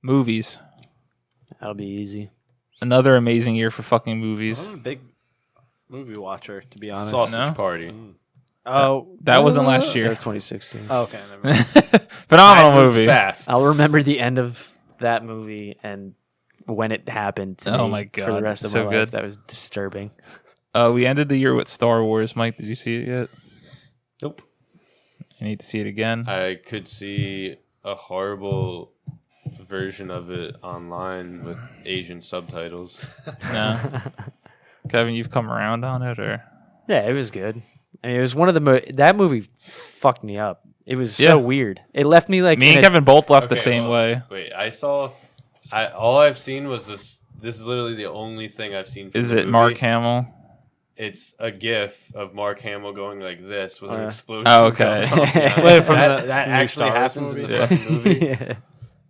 Movies. That'll be easy. Another amazing year for fucking movies. I'm a big movie watcher, to be honest. Sausage Party. Oh, That wasn't last That year. was 2016. oh, okay. Never mind. Phenomenal Time moves movie. Fast. I'll remember the end of that movie and when it happened to Oh me my for the God, rest of so my good. life. That was disturbing. We ended the year with Star Wars. Mike, did you see it yet? Nope. I need to see it again. I could see a horrible version of it online with Asian subtitles. No. Kevin, you've come around on it, or? Yeah, it was good. I mean, it was one of the that movie fucked me up. It was Yeah. so weird. It left me like Me in and a- Kevin both left the Okay, same well, way. Wait, all I've seen was this. This is literally the only thing I've seen. From Is the it movie. Mark Hamill? It's a GIF of Mark Hamill going like this with an yeah. explosion. Oh, okay. going off behind Wait, it. from that the that new actually Star Wars happens in movie? the fucking movie. yeah.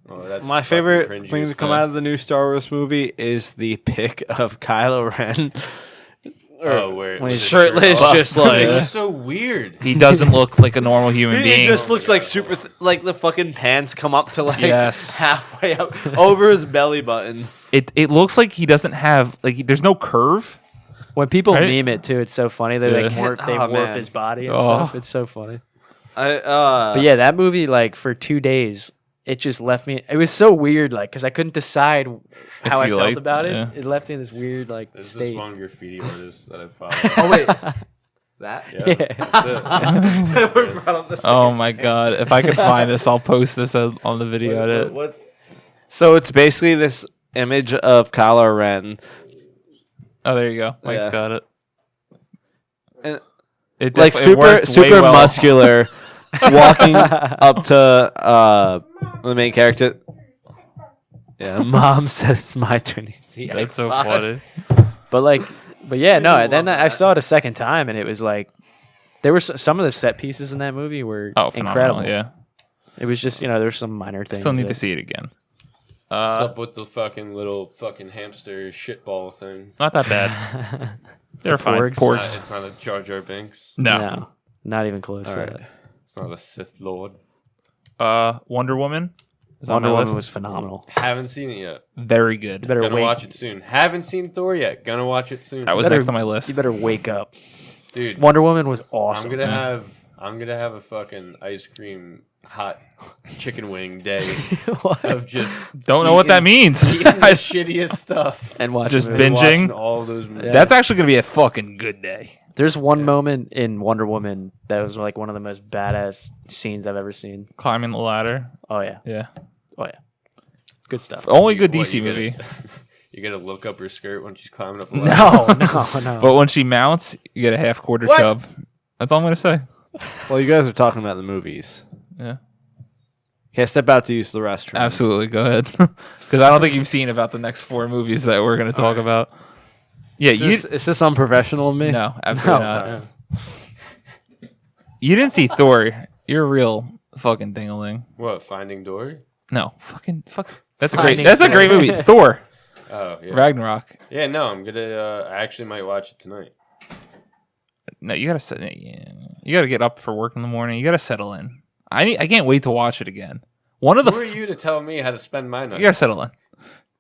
Oh, that's My fucking favorite cringy thing as to come fuck. out of the new Star Wars movie is the pic of Kylo Ren. Oh, where when with he's his shirt shirtless, off. just like It's so weird. He doesn't look like a normal human He being. just looks like super, like the fucking pants come up to like Yes. halfway up over his belly button. It looks like he doesn't have there's no curve. When people Right? meme it too, it's so funny. They Yeah. like warp Oh, man. his body and Oh. stuff. It's so funny. But But yeah, that movie like for 2 days, it just left me. It was so weird, like because I couldn't decide how I you felt liked- about it. yeah. It left me in this weird like This is state. one graffiti artist that I follow. oh wait, that Yeah, that's it. we brought up the Oh my god! If I could find this, I'll post this on the video edit. So it's basically this image of Kylo Ren. Oh, there you go. Mike's Yeah. got it. And It like it worked way super well. muscular, walking up to the main character. Yeah, Mom said it's my turn to see That's so Xbox. funny. But yeah, no. I Then love I that. saw it a second time, and it was like there were some of the set pieces in that movie were Oh, phenomenal! incredible. Yeah, It was just there's some minor things. still need to that- see it again. What's up with the fucking little fucking hamster shitball thing? Not that bad. They're fine. porgs? It's Porgs. not a Jar Jar Binks. No. not even close. All to right. that. It's not a Sith Lord. Wonder Woman. Is on Wonder my Woman list. was phenomenal. Haven't seen it yet. Very good. You better Gonna wait. watch it soon. Haven't seen Thor yet. Gonna watch it soon. That was better- next on my list. You better wake up. Dude, Wonder Woman was awesome. I'm gonna have a fucking ice cream hot chicken wing day What? of just Don't know what that means. eating the shittiest stuff. And watch Just a movie. binge- Watching Binging? all those movies. That's actually gonna be a fucking good day. There's one moment in Wonder Woman that was like one of the most badass scenes I've ever seen. Climbing the ladder. Oh yeah, Yeah. oh yeah, good stuff. Only good What, DC you movie. You gotta look up her skirt when she's climbing up a ladder. No. But when she mounts, you get a half quarter What? chub. That's all I'm gonna say. Well, you guys are talking about the movies. Yeah. Okay, step out to use the restroom. Absolutely. Go ahead. Because I don't think you've seen about the next 4 movies that we're gonna talk about. Yeah, Is this unprofessional of me? No, absolutely No. not. You didn't see Thor. You're a real fucking dingaling. What? Finding Dory? No, fuck. That's a Finding great Thor. movie. Thor, Oh yeah. Ragnarok. Yeah, no, I'm gonna. I actually might watch it tonight. No, you gotta set. Yeah, you gotta get up for work in the morning. You gotta settle in. I can't wait to watch it again. One of the Who are you to tell me how to spend my nights? you gotta settle in.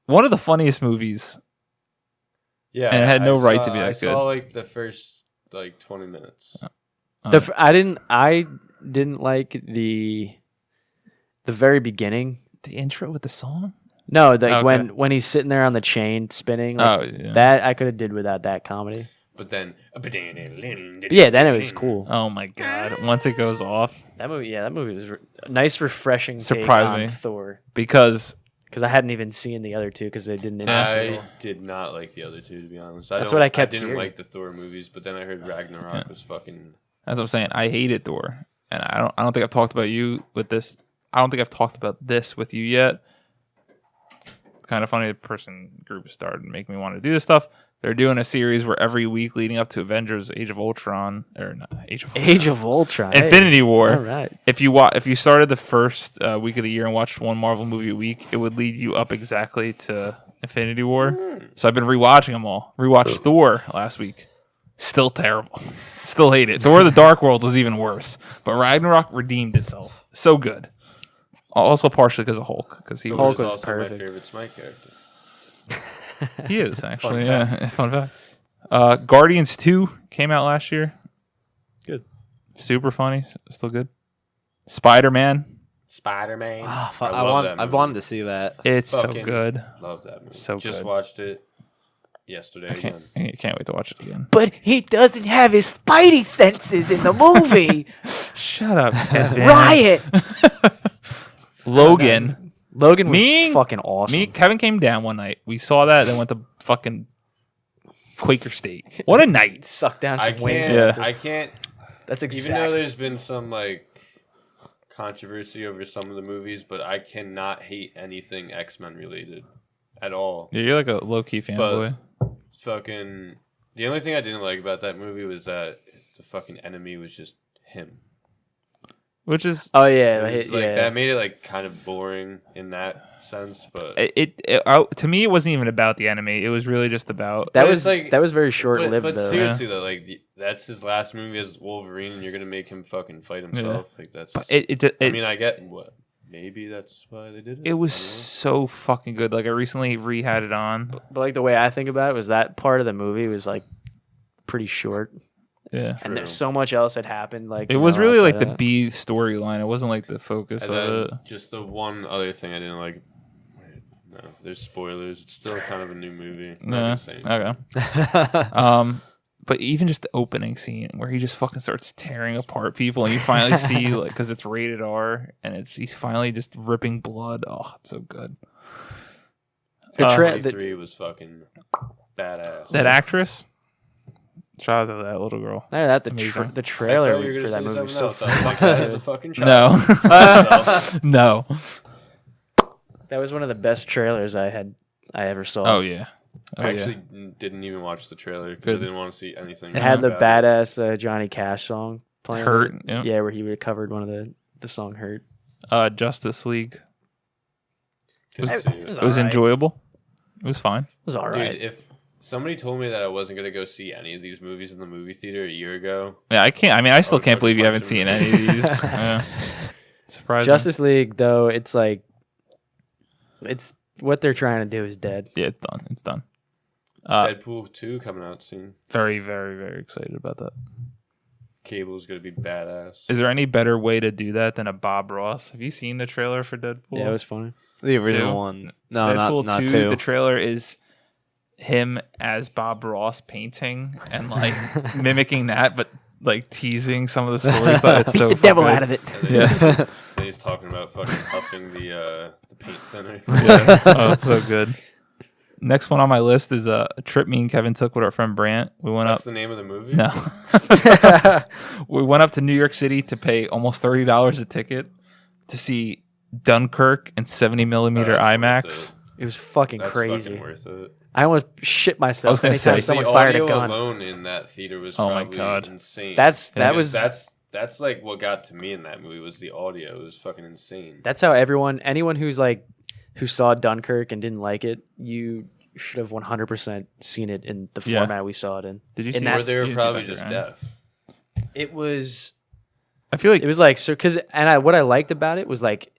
One of the funniest movies. Yeah, And it had no right saw- to be that I good. saw like the first 20 minutes. I didn't like the very beginning. The intro with the song. No, like Okay. when he's sitting there on the chain spinning. Like, Oh yeah. that I could have did without that comedy. But then, Yeah, then it was cool. Oh my god! Once it goes off, That movie was a nice, refreshing take Surprised on me. Thor. because Because I hadn't even seen the other two because they didn't interest me. at I all. did not like the other two, to be honest. That's what I kept didn't hearing. like the Thor movies, but then I heard Ragnarok was fucking. as I'm saying, I hated Thor, and I don't think I've talked about you with this. I don't think I've talked about this with you yet. It's kind of funny. The person group started making me want to do this stuff. They're doing a series where every week leading up to Avengers: Age of Ultron or not Age of Ultron, Age of Ultron. Hey. Infinity War. All right. If you if you started the first week of the year and watched one Marvel movie a week, it would lead you up exactly to Infinity War. So I've been rewatching them all. Rewatched Thor last week. Still terrible. Still hate it. Thor: The Dark World was even worse, but Ragnarok redeemed itself. So good. Also partially because of Hulk, because he Thor Hulk was, was also perfect. my favorite Smite character. he is actually fun fact. Guardians 2 came out last year. Good. Super funny, still good. Spider-Man, Spider-Man. Ah, fuck, I love that I've movie. wanted to see that. it's so Fucking good. Love that movie. So Just good. watched it yesterday again. I can't wait to watch it again. But he doesn't have his spidey senses in the movie. Shut up, Kevin. Riot. Logan. Logan was Me- fucking awesome. Me, Kevin came down one night. We saw that, then went to fucking Quaker State. What a night! Sucked down I some wings. can't. Yeah. I can't. That's Even exactly. though there's been some like controversy over some of the movies, but I cannot hate anything X-Men related at all. Yeah, you're like a low key fanboy. Fucking. The only thing I didn't like about that movie was that the fucking enemy was just him. Which is Oh yeah, It was, like yeah. that made it like kind of boring in that sense, but to me it wasn't even about the enemy. It was really just about That But was it's like- that was very short lived but though. seriously though, like that's his last movie as Wolverine, and you're gonna make him fucking fight himself. Like that's. I mean, I get what. Maybe that's why they did it. it was I don't so fucking good. Like I recently re-had it on. But like the way I think about it was that part of the movie was like pretty short, Yeah. and True. so much else had happened. Like It you was know, really like outside the of that. B storyline. It wasn't like the focus And of then it. just the one other thing I didn't like. No, there's spoilers. It's still kind of a new movie. Not Yeah. gonna say Okay. But even just the opening scene where he just fucking starts tearing apart people, and you finally see like because it's rated R, and he's finally just ripping blood. Oh, it's so good. The tra- Pt. the- 3 was fucking badass. That actress. Shout out to that little girl. Not only that Amazing. the I trailer thought you were for gonna that say movie was so something else. I was like, that is a fucking No, child. no. that was one of the best trailers I ever saw. Oh yeah. Oh, I yeah. actually didn't even watch the trailer because Good. I didn't want to see anything. It had the about it. badass Johnny Cash song playing. Hurt, in it. yeah. Yeah, where he recovered one of the song "Hurt." Justice League. Good It to see was It was alright. enjoyable. It was fine. It was all right. Dude, if somebody told me that I wasn't gonna go see any of these movies in the movie theater a year ago, Yeah, I can't. I mean, I still would can't believe fucking you haven't punch seen him. any of these. Yeah. Surprising. Justice League, though, it's like it's what they're trying to do is dead. Yeah, it's done. It's done. Deadpool 2 coming out soon. Very, very, very excited about that. Cable's gonna be badass. Is there any better way to do that than a Bob Ross? Have you seen the trailer for Deadpool? Yeah, it was funny. The original Two. one. No, Deadpool not 2, two. the trailer is him as Bob Ross painting and like mimicking that, but like teasing some of the stories. That it's Beat so the devil fucking out of it. And then Yeah. then he's talking about fucking huffing the paint thinner. Yeah. Oh, it's so good. Next one on my list is a trip me and Kevin took with our friend Brant. We went That's up. the name of the movie. No, we went up to New York City to pay almost $30 a ticket to see Dunkirk in 70 millimeter that's worth IMAX. It was fucking That's crazy. fucking worth it. I almost shit myself gonna anytime say, someone the fired audio a gun. alone in that theater was Oh my probably God. insane. That Yeah. was That's like what got to me in that movie was the audio. It was fucking insane. that's how anyone who saw Dunkirk and didn't like it, you should have 100% seen it in the Yeah. format we saw it in. Did you In see? that- Or they you were didn't see probably Dunkirk, just right? deaf. It was I feel like it was like so what I liked about it was like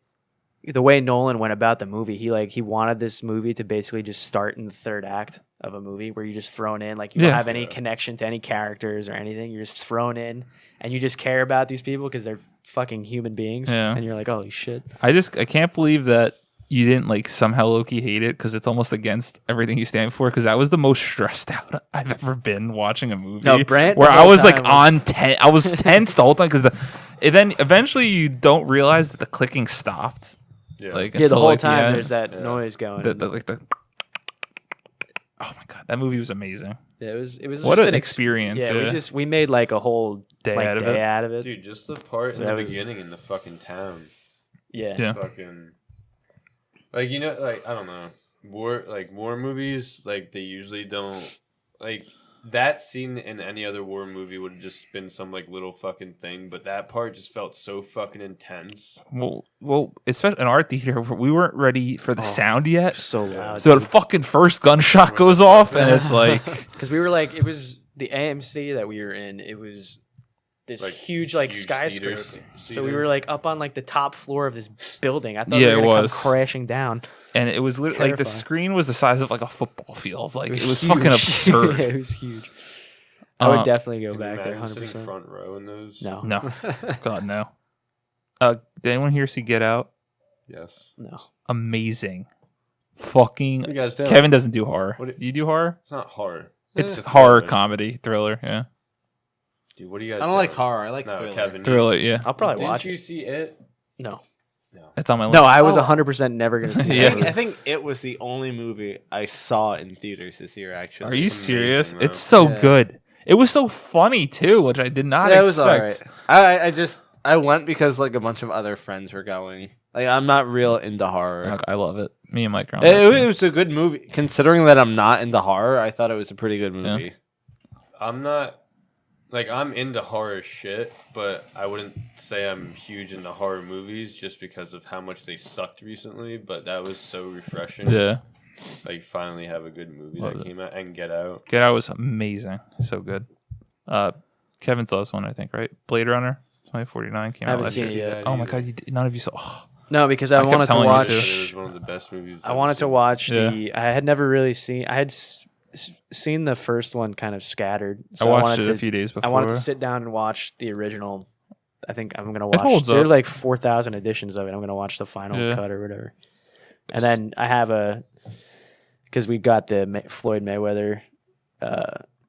the way Nolan went about the movie. He wanted this movie to basically just start in the third act of a movie where you're just thrown in, like you Yeah. don't have any Yeah. connection to any characters or anything. You're just thrown in and you just care about these people because they're fucking human beings. Yeah. And you're like, holy shit. I can't believe that you didn't like somehow low-key hate it because it's almost against everything you stand for. Because that was the most stressed out I've ever been watching a movie. No, Brant, where the I whole was like time was- on ten. I was tense the whole time because then eventually you don't realize that the clicking stopped. Yeah. Like Yeah, the until, whole like, time end. there's that Yeah. noise going. the. Oh my god, that movie was amazing. Yeah, it was What just an ex- experience! Yeah, we made like a whole Day like, out of day it. out of it. Dude, just the part So in the that was- beginning in the fucking town. Yeah. Yeah. Fucking like like I don't know. War movies, like they usually don't like that scene in any other war movie would have just been some like little fucking thing, but that part just felt so fucking intense. Well, especially in our theater, we weren't ready for the sound yet. So loud. So the fucking first gunshot goes off, and it's like, Because we were like, it was the AMC that we were in. this Like, huge like huge skyscraper. theaters. So we were like up on like the top floor of this building. I thought Yeah, we it were gonna was. come crashing down. And it was literally like the Terrifying. screen was the size of like a football field. Like it was huge. fucking absurd. Yeah, it was huge. I would definitely go Can you back there, imagine sitting 100%. front row in those? No, No, God no. Did anyone here see Get Out? Yes. no. Amazing, fucking. What do you guys doing? Kevin doesn't do horror. What Do you do horror? It's not horror. It's a horror thriller. comedy thriller. Yeah, Dude, what do you guys? I don't like doing? horror. I like No, thriller. Kevin. thriller. Yeah, I'll probably Didn't watch you it. see it? No, it's on my list. no. I was Oh. 100% never gonna see Yeah. that. I think it was the only movie I saw in theaters this year. Actually, Are you It's serious? amazing, though. It's so Yeah. good. It was so funny too, which I did not Yeah, it expect. was alright. I just I went because like a bunch of other friends were going. Like I'm not real into horror. I love it. Me and Mike are on It, that it team. was a good movie. Considering that I'm not into horror, I thought it was a pretty good movie. I'm not. Like, I'm into horror shit, but I wouldn't say I'm huge into horror movies just because of how much they sucked recently. But that was so refreshing. Yeah, Like, finally have a good movie Loved that it. came out and Get Out. Get Out was amazing. So good. Kevin's last one, I think, right? Blade Runner 2049 came I out haven't last seen year. it yet. Oh my god, none of you saw. Oh, No, because I I kept wanted to telling you watch. to. But it was one of the best movies. I wanted to watch Yeah. the. I had never really seen. I had seen the first one kind of scattered. So I watched wanted it to, a few days before. I wanted to sit down and watch the original. I think I'm gonna It watch. holds There are up. like 4,000 editions of it. I'm gonna watch the final Yeah. cut or whatever. And then I have because we got the Floyd Mayweather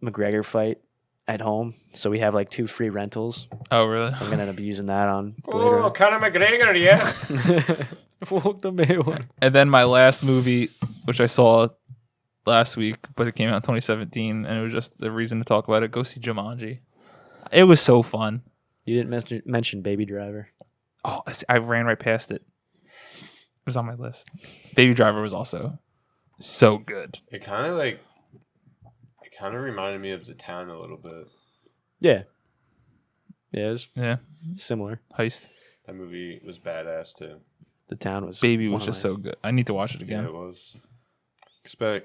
McGregor fight at home, so we have like 2 free rentals. Oh really? I'm gonna end up using that on. Oh, Conor McGregor, yeah. Fuck the Mayweather. And then my last movie, which I saw last week, but it came out in 2017, and it was just the reason to talk about it. Go see Jumanji. It was so fun. You didn't mention Baby Driver. Oh, I ran right past it. It was on my list. Baby Driver was also so good. It kind of reminded me of The Town a little bit. Yeah. Yeah, it was Yeah, similar. heist. That movie was badass too. The Town was. Baby one was of just my- so good. I need to watch it Yeah, again. it was.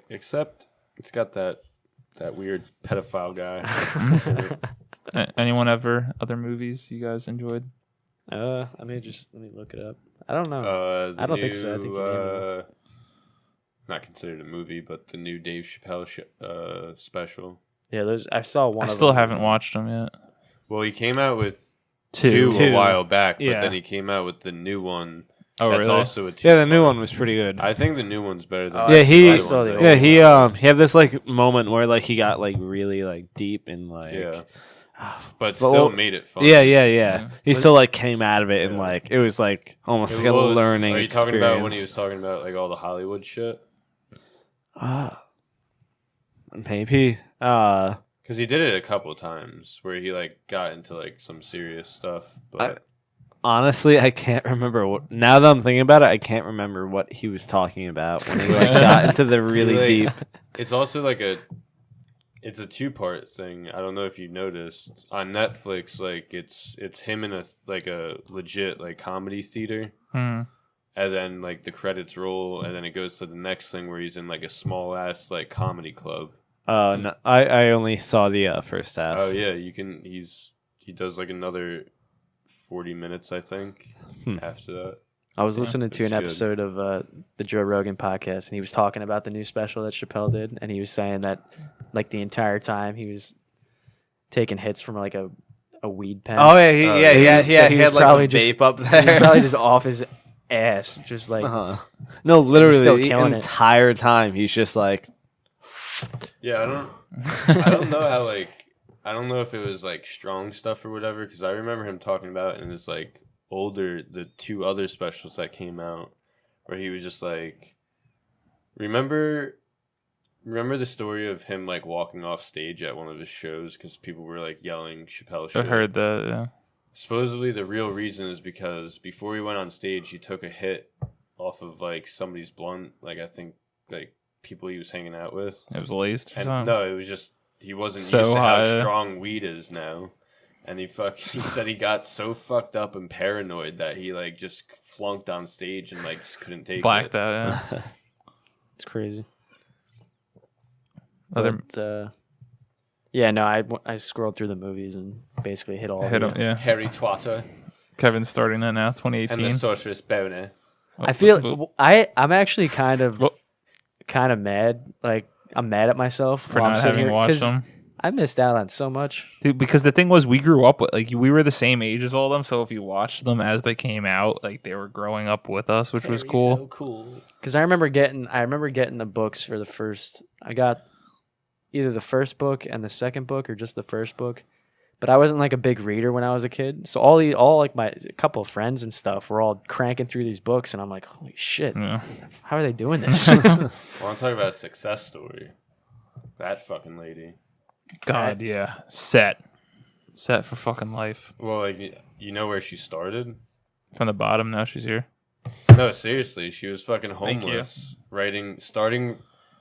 Except it's got that weird pedophile guy. Anyone ever other movies you guys enjoyed? I mean, let me look it up. I don't know. The I don't think so. I think you named not considered a movie, but the new Dave Chappelle special. Yeah, I saw one. I of still them. haven't watched them yet. Well, he came out with Two. a while back, but Yeah. then he came out with the new one. Oh That's really? also a two. Yeah, the new one was pretty good. I think the new one's better than. Oh, Yeah, the he- other I saw ones the that old Yeah, came he out. had this like moment where like he got like really like deep and like Yeah, but Well, still made it fun. yeah. He still like came out of it and Yeah. like it was like almost It like a was- learning Are you experience. talking about when he was talking about like all the Hollywood shit? Maybe. Because he did it a couple times where he like got into like some serious stuff. But Honestly, I can't remember. Now that I'm thinking about it, I can't remember what he was talking about when he like got into the really Like, deep. it's also like it's a 2-part thing. I don't know if you noticed on Netflix. Like it's him in a legit like comedy theater, Hmm. and then like the credits roll, and then it goes to the next thing where he's in like a small ass like comedy club. No, I only saw the first half. Oh yeah, you can. He does like another 40 minutes, I think. After that, I was Yeah, listening to it's an good. episode of the Joe Rogan podcast, and he was talking about the new special that Chappelle did, and he was saying that like the entire time he was taking hits from like a weed pen. Oh yeah, he So he he was had like probably a just- vape up he was there. probably just off his ass, just like Uh-huh. No, literally still the killing it. entire time he's just like yeah, I don't know how like I don't know if it was like strong stuff or whatever, because I remember him talking about in his like the 2 other specials that came out where he was just like, remember the story of him like walking off stage at one of his shows because people were like yelling Chappelle I shit. heard that. Yeah. Supposedly the real reason is because before he went on stage he took a hit off of like somebody's blunt, like I think like people he was hanging out with. It was laced or And something. no, it was just he wasn't So used to high. how strong weed is now, and he said he got so fucked up and paranoid that he like just flunked on stage and like just couldn't take Blacked it. out. Yeah. it's crazy. Other But, Yeah, no, I scrolled through the movies and basically hit all Hit of him, it. yeah. Harry Potter Kevin's starting that now, and 2018. the Sorcerer's Boner. I feel I'm actually kind of mad. Like I'm mad at myself for while I'm not sitting having here, watched 'cause them. I missed out on so much. Dude, because the thing was, we grew up with, like, we were the same age as all of them, so if you watched them as they came out, like, they were growing up with us, which was cool. So cool. Because I remember getting the books for the first. I got either the first book and the second book, or just the first book. But I wasn't like a big reader when I was a kid, so all like my a couple of friends and stuff were all cranking through these books, and I'm like, holy shit, Yeah. how are they doing this? Well, I'm talking about a success story. That fucking lady. God, yeah. Set for fucking life. Well, like, you know where she started? From the bottom, now she's here. No, seriously, she was fucking Thank you. homeless.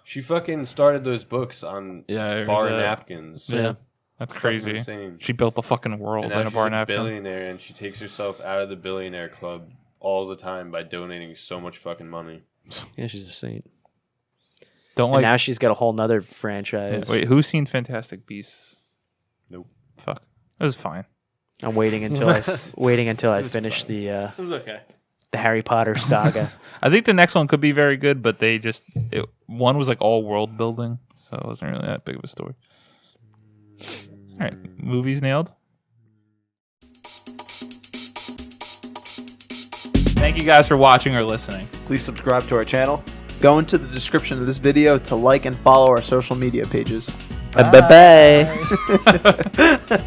She fucking started those books on Yeah, I heard bar that. napkins. Yeah. That's Fucking crazy. insane. She built the fucking world And in now a she's bar a napkin. billionaire, and she takes herself out of the billionaire club all the time by donating so much fucking money. Yeah, she's a saint. Don't And like. now she's got a whole nother franchise. Wait, who's seen Fantastic Beasts? Nope. Fuck. It was fine. I'm waiting until I finish the It was okay. the Harry Potter saga. I think the next one could be very good, but one was like all world building, so it wasn't really that big of a story. All right, movies nailed. Thank you guys for watching or listening. Please subscribe to our channel. Go into the description of this video to like and follow our social media pages. Bye bye.